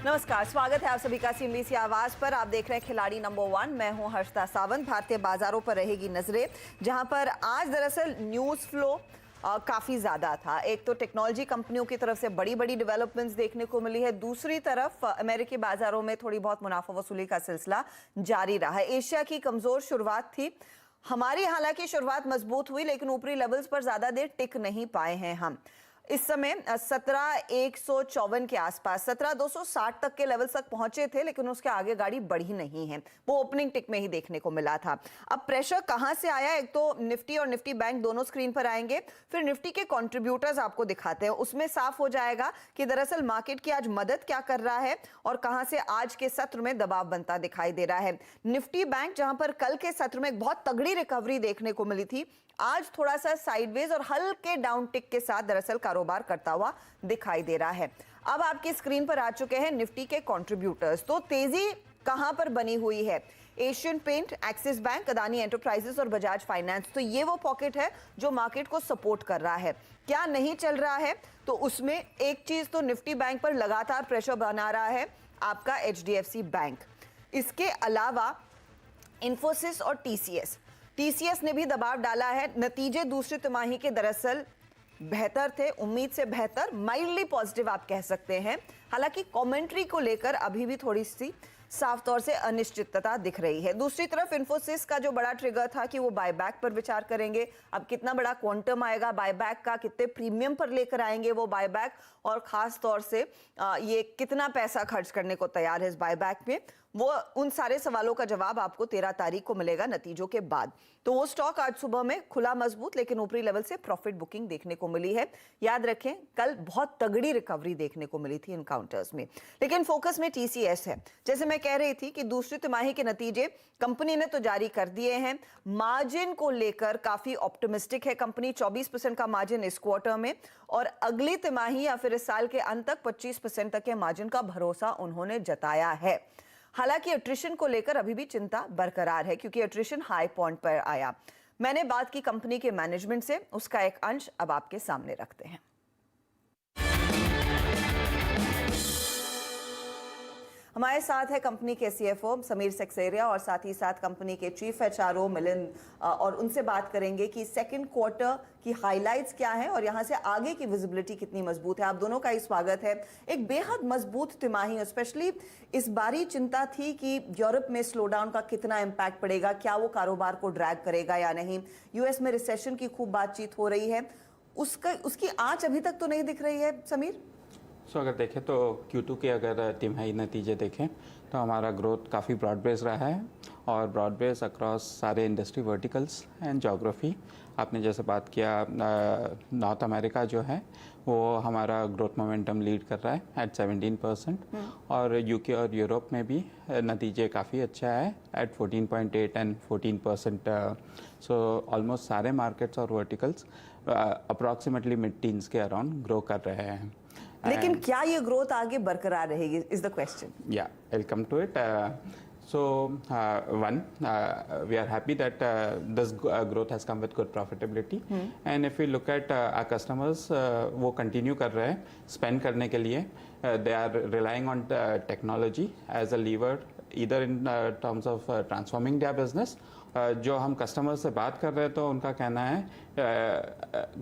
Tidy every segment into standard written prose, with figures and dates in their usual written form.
नमस्कार, स्वागत है आप सभी का सीएनबीसी आवाज पर। आप देख रहे हैं खिलाड़ी नंबर 1। मैं हूं हर्षिता सावंत। भारतीय बाजारों पर रहेगी नजरें, जहां पर आज दरअसल न्यूज फ्लो काफी ज्यादा था। एक तो टेक्नोलॉजी कंपनियों की तरफ से बड़ी बड़ी डेवलपमेंट्स देखने को मिली है, दूसरी तरफ अमेरिकी बाजारों में थोड़ी बहुत मुनाफा वसूली का सिलसिला जारी रहा है। एशिया की कमजोर शुरुआत थी, हमारी हालांकि शुरुआत मजबूत हुई, लेकिन ऊपरी लेवल्स पर ज्यादा देर टिक नहीं पाए हैं हम। इस समय 17,154 के आसपास 17,260 तक के लेवल तक पहुंचे थे, लेकिन उसके आगे गाड़ी बढ़ी नहीं है। वो ओपनिंग टिक में ही देखने को मिला था। अब प्रेशर कहां से आया, एक तो निफ्टी और निफ्टी बैंक दोनों स्क्रीन पर आएंगे, फिर निफ्टी के कंट्रीब्यूटर्स आपको दिखाते हैं। उसमें साफ हो जाएगा कि दरअसल मार्केट की आज मदद क्या कर रहा है और कहां से आज के सत्र में दबाव बनता दिखाई दे रहा है। निफ्टी बैंक, जहां पर कल के सत्र में एक बहुत तगड़ी रिकवरी देखने को मिली थी, आज थोड़ा सा साइडवेज और हल्के डाउन टिक के साथ दरअसल कारोबार करता हुआ दिखाई दे रहा है। अब आपकी स्क्रीन पर आ चुके हैं निफ्टी के कंट्रीब्यूटर्स। तो तेजी कहां पर बनी हुई है? Asian Paint, Axis Bank, Adani Enterprises और बजाज फाइनेंस। तो ये वो पॉकेट है जो मार्केट को सपोर्ट कर रहा है। क्या नहीं चल रहा है? तो उसमें एक चीज तो निफ्टी बैंक पर लगातार प्रेशर बना रहा है आपका एचडीएफसी बैंक। इसके अलावा इंफोसिस और टीसीएस ने भी दबाव डाला है। नतीजे दूसरी तिमाही के दरअसल बेहतर थे, उम्मीद से बेहतर, माइल्डली पॉजिटिव आप कह सकते हैं। हालांकि कमेंट्री को लेकर अभी भी थोड़ी सी साफ तौर से अनिश्चितता दिख रही है। दूसरी तरफ इंफोसिस का जो बड़ा ट्रिगर था कि वो बायबैक पर विचार करेंगे। अब कितना बड़ा क्वांटम आएगा बायबैक का, कितने प्रीमियम पर लेकर आएंगे वो बायबैक, और खास तौर से ये कितना पैसा खर्च करने को तैयार है इस बायबैक में, वो उन सारे सवालों का जवाब आपको 13 तारीख को मिलेगा नतीजों के बाद। तो वो स्टॉक आज सुबह में खुला मजबूत, लेकिन ऊपरी लेवल से प्रॉफिट बुकिंग देखने को मिली है। याद रखें, कल बहुत तगड़ी रिकवरी देखने को मिली थी इन काउंटर्स में। लेकिन फोकस में टीसीएस है। जैसे मैं कह रही थी कि दूसरी तिमाही के नतीजे कंपनी ने तो जारी कर दिए हैं। मार्जिन को लेकर काफी ऑप्टिमिस्टिक है कंपनी। 24% का मार्जिन इस क्वार्टर में, और अगली तिमाही या फिर इस साल के अंत तक 25% तक के मार्जिन का भरोसा उन्होंने जताया है। हालांकि अट्रिशन को लेकर अभी भी चिंता बरकरार है, क्योंकि अट्रिशन हाई पॉइंट पर आया। मैंने बात की कंपनी के मैनेजमेंट से, उसका एक अंश अब आपके सामने रखते हैं। हमारे साथ है कंपनी के सीएफओ समीर सक्सेरिया और साथ ही साथ कंपनी के चीफ एचआरओ मिलिंद, और उनसे बात करेंगे कि सेकंड क्वार्टर की हाइलाइट्स क्या है और यहां से आगे की विजिबिलिटी कितनी मजबूत है। आप दोनों का ही स्वागत है। एक बेहद मजबूत तिमाही, स्पेशली इस बारी चिंता थी कि यूरोप में स्लोडाउन का कितना इम्पैक्ट पड़ेगा, क्या वो कारोबार को ड्रैग करेगा या नहीं। यूएस में रिसेशन की खूब बातचीत हो रही है, उसकी आंच अभी तक तो नहीं दिख रही है समीर। अगर देखें तो Q2 के अगर तिमाही नतीजे देखें तो हमारा ग्रोथ काफ़ी ब्रॉड बेस रहा है, और ब्रॉड बेस अक्रॉस सारे इंडस्ट्री वर्टिकल्स एंड जोग्राफी। आपने जैसे बात किया, नॉर्थ अमेरिका जो है वो हमारा ग्रोथ मोमेंटम लीड कर रहा है एट 17%, और यूके और यूरोप में भी नतीजे काफ़ी अच्छा है एट 14.8 एंड 14%। सो ऑलमोस्ट सारे मार्केट्स और वर्टिकल्स अप्रॉक्सीमेटली मिड टीन्स के अराउंड ग्रो कर रहे हैं। लेकिन क्या ये ग्रोथ आगे बरकरार रहेगी, is the question. Yeah, I'll come to it. We are happy that this growth has come with good profitability. And if we look at our customers, वो continue कर रहे हैं spend करने के लिए. They are relying on technology as a lever, either in terms of transforming their business. जो हम customer से बात कर रहे हैं तो उनका कहना है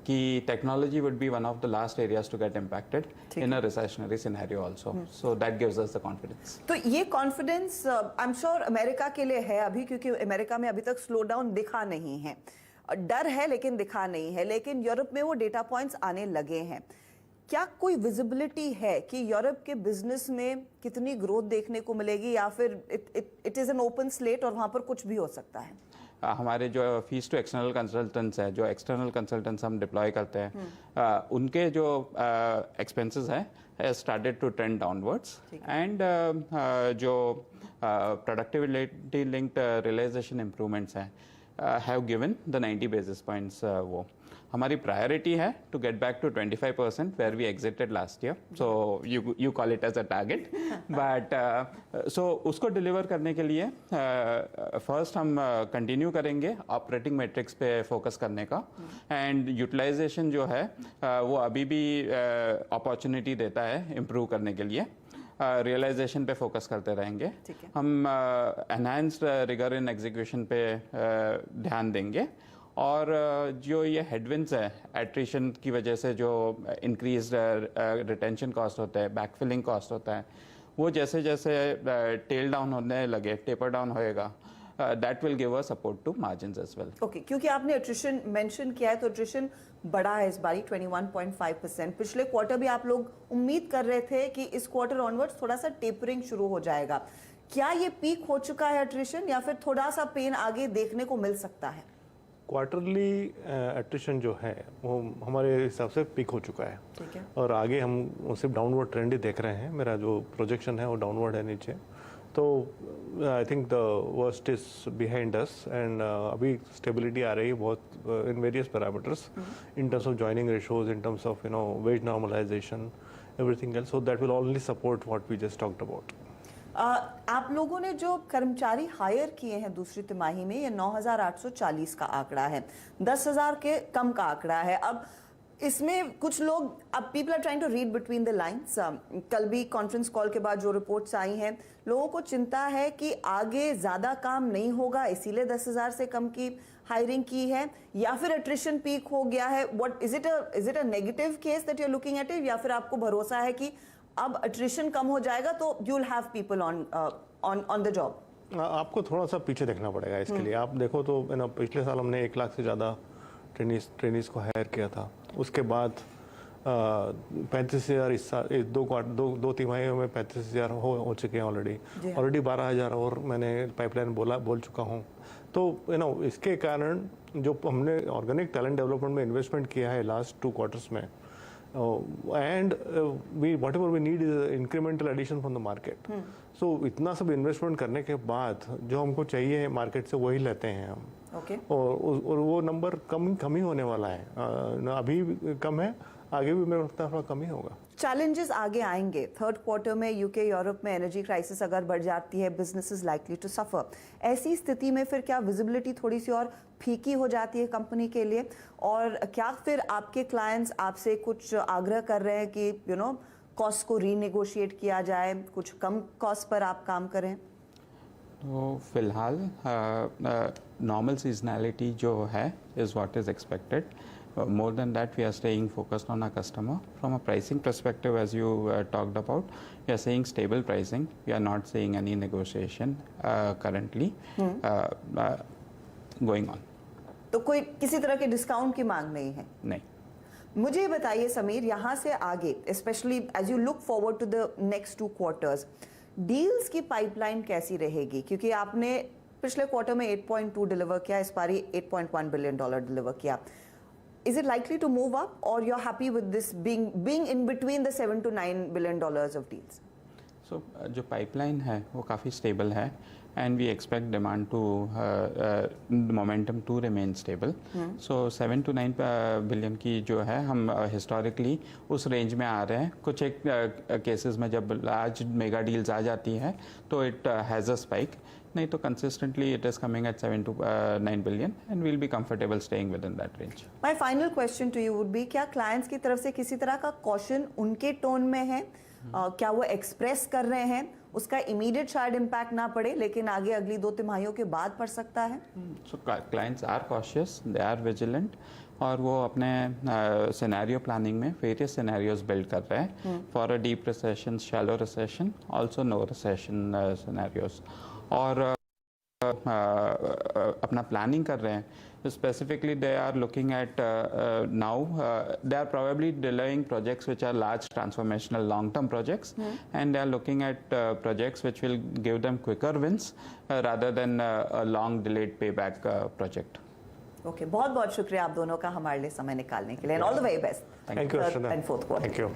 कि technology would be one of the last areas to get impacted in a recessionary scenario also, so that gives us the confidence. तो ये confidence I am sure America के लिए है अभी, क्योंकि अमेरिका में अभी तक स्लो डाउन दिखा नहीं है। डर है लेकिन दिखा नहीं है। लेकिन यूरोप में वो डेटा पॉइंट्स आने लगे हैं। क्या कोई विजिबिलिटी है कि यूरोप के बिजनेस में कितनी ग्रोथ देखने को मिलेगी, या फिर it is an open slate और वहां पर कुछ भी हो सकता है? हमारे जो फीस टू एक्सटर्नल कंसल्टेंट्स है, जो एक्सटर्नल कंसल्टेंट्स हम डिप्लॉय करते हैं, उनके जो एक्सपेंसेस है started to trend downwards, and जो प्रोडक्टिविटी लिंक्ड रियलाइजेशन इम्प्रूवमेंट्स हैं have given the 90 basis points. वो हमारी प्रायोरिटी है to get back to 25% where we exited last year, so you call it as a target, but so उसको deliver करने के लिए first हम कंटिन्यू करेंगे ऑपरेटिंग मैट्रिक्स पे फोकस करने का, एंड यूटिलाइजेशन जो है वो अभी भी अपॉर्चुनिटी देता है इम्प्रूव करने के लिए। रियलाइजेशन पे फोकस करते रहेंगे। ठीक है। हम एनहांस्ड रिगर इन एग्जीक्यूशन पे ध्यान देंगे और जो ये हेडविंड्स है एट्रिशन की वजह से जो इंक्रीज रिटेंशन कॉस्ट होता है, बैकफिलिंग कॉस्ट होता है, वो जैसे जैसे टेल डाउन होने लगे, टेपर डाउन होएगा, that will give a support to margins as well. Okay, क्योंकि आपने एट्रिशन मेंशन किया है तो एट्रिशन बढ़ा है इस बारी 21.5%। पिछले क्वार्टर भी आप लोग उम्मीद कर रहे थे कि इस क्वार्टर ऑनवर्ड्स थोड़ा सा टेपरिंग शुरू हो जाएगा। क्या ये पीक हो चुका है एट्रिशन या फिर थोड़ा सा पेन आगे देखने को मिल सकता है? क्वार्टरली एट्रिशन जो है वो हमारे हिसाब से पीक हो चुका है। ठीक है। और आगे हम सिर्फ डाउनवर्ड ट्रेंड ही देख रहे हैं। मेरा जो प्रोजेक्शन है वो डाउनवर्ड है नीचे। तो I think the worst is behind us and अभी स्टेबिलिटी आ रही है बहुत in various parameters, in terms of joining ratios, in terms of wage normalisation, everything else. So that will only support what we just talked about. आप लोगों ने जो कर्मचारी हायर किए हैं दूसरी तिमाही में, ये 9,840 का आंकड़ा है, 10,000 के कम का आंकड़ा है। अब इसमें कुछ लोग, अब people are trying to read between the lines. कल भी कॉन्फ्रेंस कॉल के बाद जो रिपोर्ट्स आई हैं, लोगों को चिंता है कि आगे ज्यादा काम नहीं होगा, इसीलिए 10,000 से कम की हायरिंग की है, या फिर एट्रिशन पीक हो गया है। What is it a negative case that you are looking at it, या फिर आपको भरोसा है कि अब एट्रिशन कम हो जाएगा तो you will have people on the job? आपको थोड़ा सा पीछे देखना पड़ेगा इसके लिए। आप देखो तो पिछले साल हमने 1 लाख से ज़्यादा ट्रेनिज को हायर किया था। उसके बाद 35,000 इस साल, दो तिमाहियों में 35,000 हो चुके हैं ऑलरेडी 12,000 और मैंने पाइपलाइन बोल चुका हूँ। तो इसके कारण जो हमने ऑर्गेनिक टैलेंट डेवलपमेंट में इन्वेस्टमेंट किया है लास्ट 2 क्वार्टर्स में, and whatever we need is incremental addition from the market. So इतना सब इन्वेस्टमेंट करने के बाद जो हमको चाहिए मार्केट से वही लेते हैं हम। Okay. और वो नंबर कम ही होने वाला है। अभी भी कम है, आगे भी मेरे लगता है थोड़ा कम ही होगा। चैलेंजेस आगे आएंगे। थर्ड क्वार्टर में यूके यूरोप में एनर्जी क्राइसिस अगर बढ़ जाती है, business is likely to suffer. ऐसी स्थिति में फिर क्या विजिबिलिटी थोड़ी सी और फीकी हो जाती है कंपनी के लिए, और क्या फिर आपके क्लाइंट्स आपसे कुछ आग्रह कर रहे हैं कि कॉस्ट को रीनेगोशिएट किया जाए, कुछ कम कॉस्ट पर आप काम करें? तो फिलहाल नॉर्मल सीजनैलिटी जो है is what is expected. More than that, we are staying focused on our customer. From a pricing perspective, as you talked about, we are seeing stable pricing. We are not seeing any negotiation currently going on. तो कोई किसी तरह के discount की मांग नहीं है? नहीं. मुझे ये बताइए समीर, यहाँ से आगे specially as you look forward to the next 2 quarters, deals की पाइपलाइन कैसी रहेगी? क्योंकि आपने पिछले क्वार्टर में 8.2 डिलीवर किया, इस बारी $8.1 बिलियन डिलीवर किया। Is it likely to move up, or you're happy with this being in between the $7 to $9 billion of deals? So जो pipeline है वो काफ़ी stable है, and we expect demand to momentum to remain stable. So 7 to 9 billion की जो है हम historically उस range में आ रहे हैं। कुछ एक cases में जब large mega deals आ जाती है तो it has a spike. नहीं तो consistently it is coming at 7 to 9 billion and we'll be comfortable staying within that range. My final question to you would be, क्या clients की तरफ से किसी तरह का caution उनके tone में है? क्या वो express कर रहे हैं? उसका immediate शायद impact ना पड़े, लेकिन आगे अगली 2 तिमाहियों के बाद पड़ सकता है? So clients are cautious, they are vigilant, और वो अपने scenario planning में various scenarios build कर रहे हैं for a deep recession, shallow recession, also no recession scenarios. और अपना प्लानिंग कर रहे हैं। Specifically they are looking at now they are probably delaying projects which are large transformational long term projects, and they are looking at projects which will give them quicker wins rather than a long delayed payback project. Okay, बहुत बहुत शुक्रिया आप दोनों का हमारे लिए समय निकालने के लिए, and all the very best. Thank you and fourth quarter. Thank you.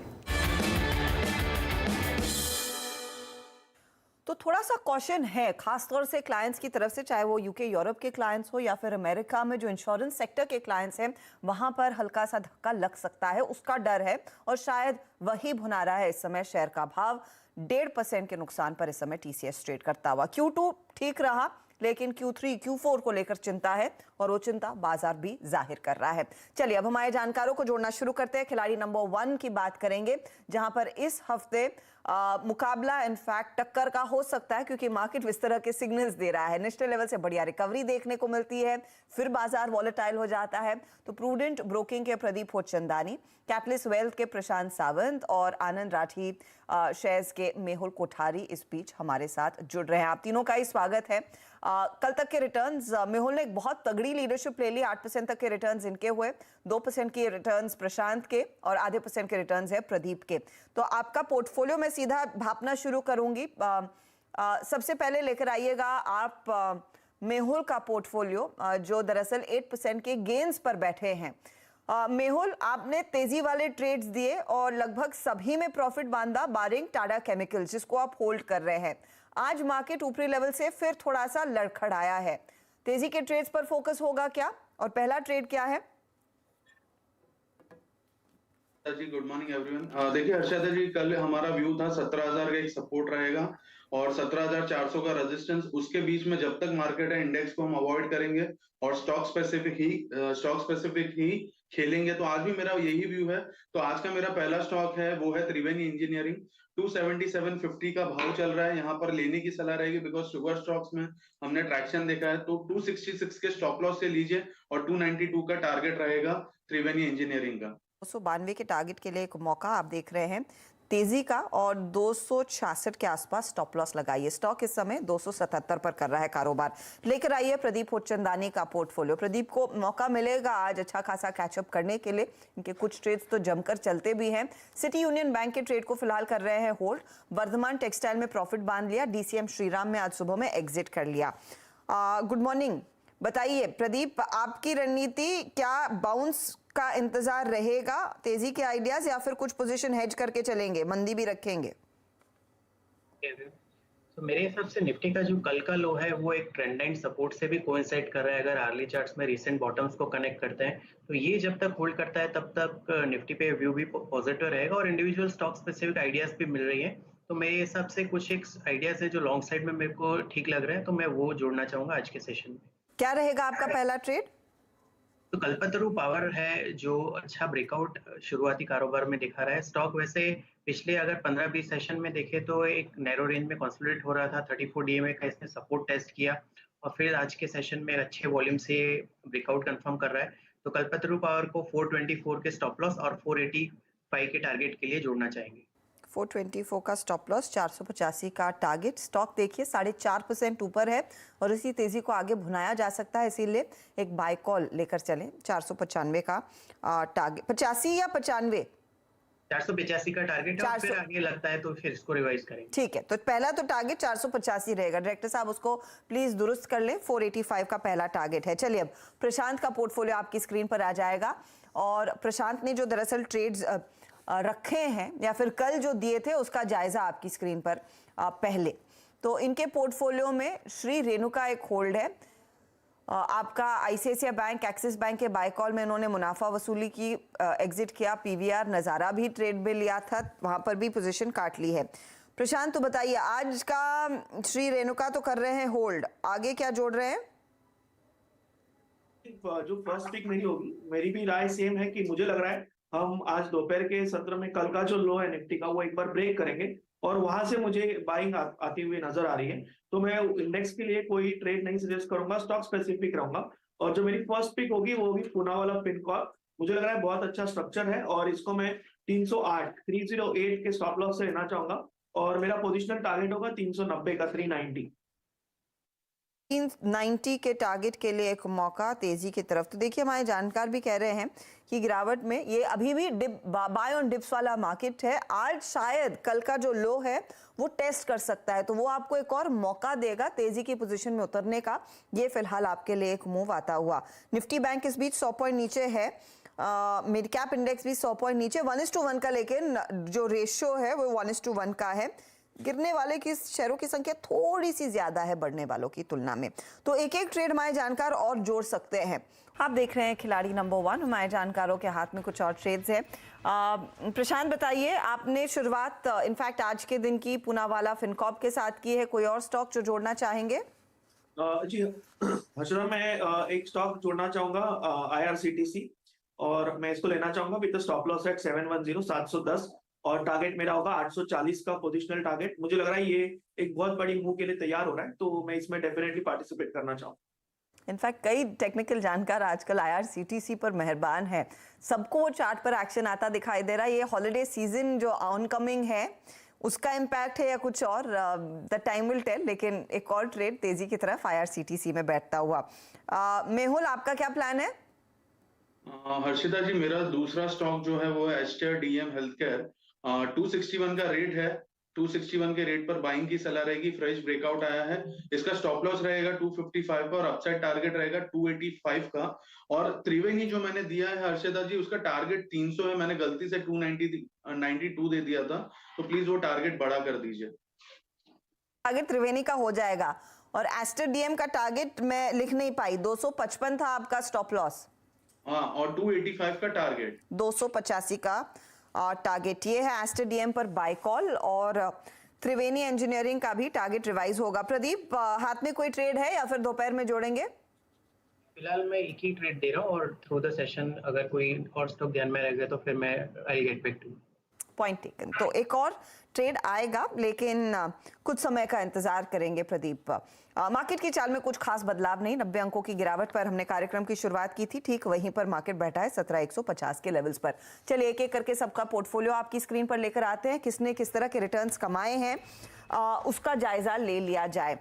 तो थोड़ा सा कॉशन है खासतौर से क्लाइंट्स की तरफ से, चाहे वो यूके यूरोप के क्लाइंट्स हो या फिर अमेरिका में जो इंश्योरेंस सेक्टर के क्लाइंट्स हैं, वहां पर हल्का सा धक्का लग सकता है, उसका डर है, और शायद वही भुना रहा है इस समय शेयर का भाव। 1.5% के नुकसान पर इस समय टीसीएस ट्रेड करता हुआ। Q2 ठीक रहा, लेकिन Q3 Q4 को लेकर चिंता है, और वो चिंता बाजार भी जाहिर कर रहा है। चलिए अब हमारे जानकारों को जोड़ना शुरू करते हैं। खिलाड़ी नंबर 1 की बात करेंगे, जहां पर इस हफ्ते मुकाबला इनफैक्ट टक्कर का हो सकता है, क्योंकि मार्केट इस तरह के सिग्नल्स दे रहा है। नेशनल लेवल से बढ़िया रिकवरी देखने को मिलती है, फिर बाजार वॉलेटाइल हो जाता है। तो प्रूडेंट ब्रोकिंग के प्रदीप होचंदानी, कैपिटलिस्ट वेल्थ के प्रशांत सावंत और आनंद राठी शेयर्स के मेहुल कोठारी इस बीच हमारे साथ जुड़ रहे हैं। आप तीनों का ही स्वागत है। कल तक के रिटर्न्स, मेहुल ने एक बहुत तगड़ी लीडरशिप ले ली, 8% तक के रिटर्न्स इनके हुए, 2% के रिटर्न्स प्रशांत के और आधे % के रिटर्न्स है प्रदीप के। तो आपका पोर्टफोलियो मैं सीधा भापना शुरू करूंगी। सबसे पहले लेकर आइएगा आप मेहुल का पोर्टफोलियो, जो दरअसल 8% के गेन्स पर बैठे हैं। मेहुल, आपने तेजी वाले ट्रेड्स दिए और लगभग सभी में प्रॉफिट बांधा, बारिंग टाटा केमिकल्स जिसको आप होल्ड कर रहे हैं। आज मार्केट ऊपरी लेवल से फिर थोड़ा सा लड़खड़ाया है। तेजी के ट्रेड्स पर फोकस होगा क्या, और पहला ट्रेड क्या है? जी गुड मॉर्निंग एवरीवन। देखिए हर्षदा जी, कल हमारा व्यू था 17,000 का एक सपोर्ट रहेगा और 17,400 का रेजिस्टेंस। उसके बीच में जब तक मार्केट है इंडेक्स को हम अवॉइड करेंगे और स्टॉक स्पेसिफिक ही खेलेंगे। तो आज भी मेरा यही व्यू है। तो आज का मेरा पहला स्टॉक है वो है त्रिवेणी इंजीनियरिंग। 277.50 का भाव चल रहा है, यहाँ पर लेने की सलाह रहेगी बिकॉज शुगर स्टॉक्स में हमने ट्रैक्शन देखा है। तो 266 के स्टॉप लॉस से लीजिए और 292 का टारगेट रहेगा त्रिवेणी इंजीनियरिंग का। 292 के टारगेट के लिए एक मौका आप देख रहे हैं तेजी का, और 266 के आसपास स्टॉप लॉस लगाइए। स्टॉक इस समय 277 पर कर रहा है कारोबार। लेकर आइए प्रदीप होचंदानी का पोर्टफोलियो। प्रदीप को मौका मिलेगा आज अच्छा खासा कैचअप करने के लिए, इनके कुछ ट्रेड्स तो जमकर चलते भी हैं। सिटी यूनियन बैंक के ट्रेड को फिलहाल कर रहे हैं होल्ड। वर्धमान टेक्सटाइल में प्रॉफिट बांध लिया। डीसीएम श्रीराम में आज सुबह में एग्जिट कर लिया। गुड मॉर्निंग, बताइए प्रदीप, आपकी रणनीति क्या, बाउंस का इंतजार रहेगा, तेजी के आइडियाज, या फिर कुछ पोजीशन हेज करके चलेंगे, मंदी भी रखेंगे? तो मेरे हिसाब से निफ्टी का जो कल का लो है वो एक ट्रेंड लाइन सपोर्ट से भी कोइंसाइड कर रहा है। अगर आर्ली चार्ट्स में रिसेंट बॉटम्स को कनेक्ट करते हैं तो ये जब तक होल्ड करता है तब तक निफ्टी पे व्यू भी पॉजिटिव रहेगा और इंडिविजुअल स्टॉक स्पेसिफिक आइडियाज भी मिल रही है। तो मेरे हिसाब से कुछ एक आइडियाज है जो लॉन्ग साइड में मेरे को ठीक लग रहे हैं, तो मैं वो जोड़ना चाहूंगा आज के सेशन में। क्या रहेगा आपका पहला ट्रेड? तो कल्पतरु पावर है जो अच्छा ब्रेकआउट शुरुआती कारोबार में दिखा रहा है। स्टॉक वैसे पिछले अगर 15-20 सेशन में देखे तो एक नैरो रेंज में कंसोलिडेट हो रहा था। 34 डीएमए का इसने सपोर्ट टेस्ट किया और फिर आज के सेशन में अच्छे वॉल्यूम से ब्रेकआउट कंफर्म कर रहा है। तो कल्पतरु पावर को 424 के स्टॉप लॉस और 485 के टारगेट के लिए जोड़ना चाहेंगे। 424 का स्टॉप लॉस, 485 का टारगेट। स्टॉक देखिए 4.5% ऊपर है और इसी तेजी को आगे भुनाया जा सकता है, इसीलिए एक बाय कॉल लेकर चलें। 495 का टारगेट, 85 या 95? 485 का टारगेट है, फिर आगे लगता है तो फिर इसको रिवाइज करेंगे। ठीक है, तो पहला तो टारगेट 485 रहेगा। डायरेक्टर साहब उसको प्लीज दुरुस्त कर लें, 485 का पहला टारगेट है। चलिए अब प्रशांत का पोर्टफोलियो आपकी स्क्रीन पर आ जाएगा। और प्रशांत ने जो दरअसल ट्रेड्स रखे हैं या फिर कल जो दिए थे उसका जायजा आपकी स्क्रीन पर पहले। तो इनके पोर्टफोलियो में श्री रेणुका एक होल्ड है। आपका आईसीआईसीआई बैंक, एक्सिस बैंक के बाय कॉल में इन्होंने मुनाफा वसूली की, एग्जिट किया। पीवीआर नज़ारा भी ट्रेड में लिया था, वहां पर भी पोजीशन काट ली है। प्रशांत तो बताइए, आज का श्री रेणुका तो कर रहे हैं होल्ड, आगे क्या जोड़ रहे हैं? जो फर्स्ट पिक मेरी होगी, मेरी भी राय सेम है कि मुझे लग रहा है हम आज दोपहर के सत्र में कल का जो लो है निफ्टी का वो एक बार ब्रेक करेंगे और वहां से मुझे बाइंग आती हुई नजर आ रही है। तो मैं इंडेक्स के लिए कोई ट्रेड नहीं सजेस्ट करूंगा, स्टॉक स्पेसिफिक रहूंगा। और जो मेरी फर्स्ट पिक होगी वो होगी पूना वाला पिनकॉर्प। मुझे लग रहा है बहुत अच्छा स्ट्रक्चर है और इसको मैं 308 के स्टॉप लॉस से लेना चाहूंगा और मेरा पोजिशनल टारगेट होगा 390 का, 390 के टारगेट के लिए एक मौका तेजी की तरफ। तो देखिए हमारे जानकार भी कह रहे हैं कि गिरावट में ये अभी भी बाय ऑन डिप्स वाला मार्केट है। आज शायद कल का जो लो है वो टेस्ट कर सकता है, तो वो आपको एक और मौका देगा तेजी की पोजीशन में उतरने का। ये फिलहाल आपके लिए एक मूव आता हुआ। निफ्टी बैंक इस बीच 100 पॉइंट नीचे है। मिड कैप इंडेक्स भी 100 पॉइंट नीचे, 1:1 का, लेकिन जो रेशियो है वो 1:1 का है। गिरने वाले की शेयरों की संख्या थोड़ी सी ज्यादा है बढ़ने वालों की तुलना में। तो एक एक ट्रेड हमारे जानकार और जोड़ सकते हैं। आप देख रहे हैं खिलाड़ी नंबर 1, हमारे जानकारों के हाथ में कुछ और ट्रेड्स हैं। प्रशांत बताइए, आपने शुरुआत इनफैक्ट आज के दिन की पूनावाला फिनकॉर्प के साथ की है, कोई और स्टॉक जो जोड़ना चाहेंगे? जी हजरा, मैं एक स्टॉक जोड़ना चाहूंगा IRCTC और मैं इसको लेना चाहूंगा विद स्टॉप लॉस एट 710, 710। और टारगेट मेरा होगा 840 का पोजिशनल टारगेट। मुझे लग रहा है ये एक बहुत बड़ी मूव के लिए तैयार हो रहा है, तो मैं इसमें डेफिनेटली पार्टिसिपेट करना चाहूँ। इनफैक्ट कई टेक्निकल जानकार आजकल IRCTC पर मेहरबान है, सबको वो चार्ट पर एक्शन आता दिखाई दे रहा है। ये हॉलिडे सीजन जो ऑनकमिंग है उसका इम्पैक्ट है या कुछ और, द टाइम विल टेल। लेकिन एक और ट्रेड तेजी की तरफ IRCTC में बैठता हुआ। मेहुल, आपका क्या प्लान है? हर्षिता जी, मेरा दूसरा स्टॉक जो है वो है एस्टर DM हेल्थकेयर। 261 का रेट है, 261 के रेट पर बाइंग की सलाह रहेगी। फ्रेश ब्रेकआउट आया है, इसका स्टॉप लॉस रहेगा 255 का और अपसाइड टारगेट रहेगा 285 का। और त्रिवेणी जो मैंने दिया है हर्षिता जी, उसका टारगेट 300 है, मैंने गलती से 292 दे दिया था, तो प्लीज वो टारगेट बड़ा कर दीजिए। टारगेट त्रिवेणी का हो जाएगा और एस्टर DM का टारगेट मैं लिख नहीं पाई, 255 था आपका स्टॉप लॉस। हाँ, और 285 का टारगेट, 285 का टारगेट। ये है एस्टर DM पर बाय कॉल और त्रिवेणी इंजीनियरिंग का भी टारगेट रिवाइज होगा। प्रदीप, हाथ में कोई ट्रेड है या फिर दोपहर में जोड़ेंगे? फिलहाल मैं एक ही ट्रेड दे रहा हूँ और थ्रू द सेशन अगर कोई और स्टॉक ध्यान में रह गया तो फिर मैं I get back to. Point taken. तो एक और ट्रेड आएगा लेकिन कुछ समय का इंतजार करेंगे प्रदीप। मार्केट की चाल में कुछ खास बदलाव नहीं, 90 अंकों की गिरावट पर हमने कार्यक्रम की शुरुआत की थी, ठीक वहीं पर मार्केट बैठा है 17,150 के लेवल्स पर। चलिए एक एक करके सबका पोर्टफोलियो आपकी स्क्रीन पर लेकर आते हैं, किसने किस तरह के रिटर्न्स कमाए हैं उसका जायजा ले लिया जाए।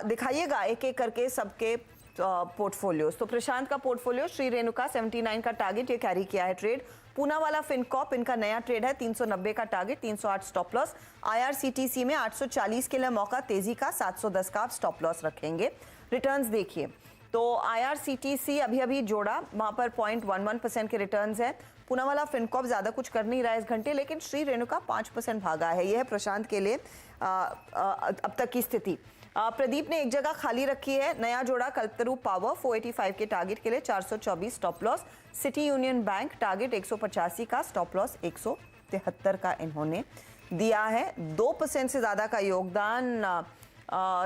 दिखाइएगा एक एक करके सबके पोर्टफोलियोज। तो प्रशांत का पोर्टफोलियो श्री रेणुका 79 का टारगेट ये कैरी किया है ट्रेड। पूना वाला फिनकॉप इनका नया ट्रेड है 390 का टारगेट, 308 स्टॉप लॉस। IRCTC में 840 के लिए मौका तेजी का, 710 का आप स्टॉप लॉस रखेंगे। रिटर्न्स देखिए तो IRCTC अभी अभी जोड़ा, वहां पर 0.11% के रिटर्न्स है। पूना वाला फिनकॉप ज्यादा कुछ कर नहीं रहा है इस घंटे, लेकिन श्री रेणुका 5% भागा है। यह है प्रशांत के लिए अब तक की स्थिति। प्रदीप ने एक जगह खाली रखी है, नया जोड़ा कल्पतरू पावर 485 के टारगेट के लिए, 424 stop loss. City union bank target 185 का, स्टॉप लॉस 173 का इन्होंने दिया है। 2% से ज्यादा का योगदान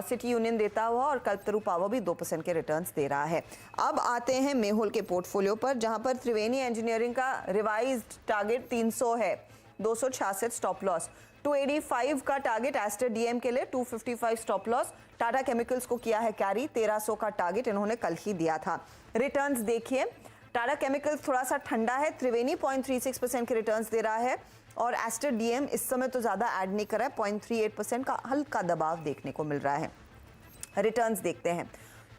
सिटी यूनियन देता हुआ और कल्पतरू पावर भी 2% के रिटर्न्स दे रहा है। अब आते हैं मेहुल के पोर्टफोलियो पर, जहां पर त्रिवेणी इंजीनियरिंग का रिवाइज्ड टारगेट 300 है, 266 स्टॉप लॉस। 285 का टारगेट एस्टर DM के लिए, 255 स्टॉप लॉस। टाटा केमिकल्स को किया है कैरी, 1300 का टारगेट इन्होंने कल ही दिया था। रिटर्न्स देखिए, टाटा केमिकल्स थोड़ा सा ठंडा है, त्रिवेणी 0.36% के रिटर्न्स दे रहा है और एस्टर DM इस समय तो ज्यादा ऐड नहीं कर रहा है, 0.38% का हल्का दबाव देखने को मिल रहा है। रिटर्न्स देखते हैं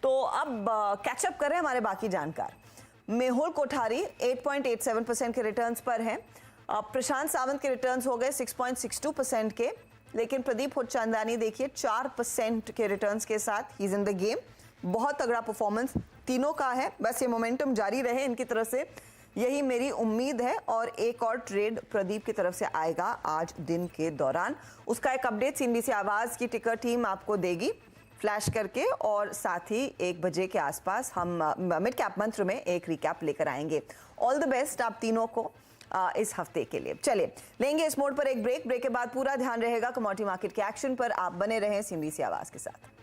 तो अब कैचअप कर रहे हैं हमारे बाकी जानकार। मेहुल कोठारी 8.87% के रिटर्न्स पर है। प्रशांत सावंत के रिटर्न्स हो गए 6.62% के, लेकिन प्रदीप हुच्चंदानी देखिए 4% के रिटर्न्स के साथ he is in the game. बहुत तगड़ा परफॉर्मेंस तीनों का है, बस ये मोमेंटम जारी रहे इनकी तरफ से, यही मेरी उम्मीद है। और एक और ट्रेड प्रदीप की तरफ से आएगा आज दिन के दौरान, उसका एक अपडेट CNBC आवाज की टिकर टीम आपको देगी फ्लैश करके, और साथ ही 1 बजे के आसपास हम मिड कैप मंत्र में एक रिकैप लेकर आएंगे। ऑल द बेस्ट आप तीनों को इस हफ्ते के लिए। चलिए लेंगे इस मोड पर एक ब्रेक के बाद पूरा ध्यान रहेगा कमोडिटी मार्केट के एक्शन पर। आप बने रहें CNBC आवाज के साथ।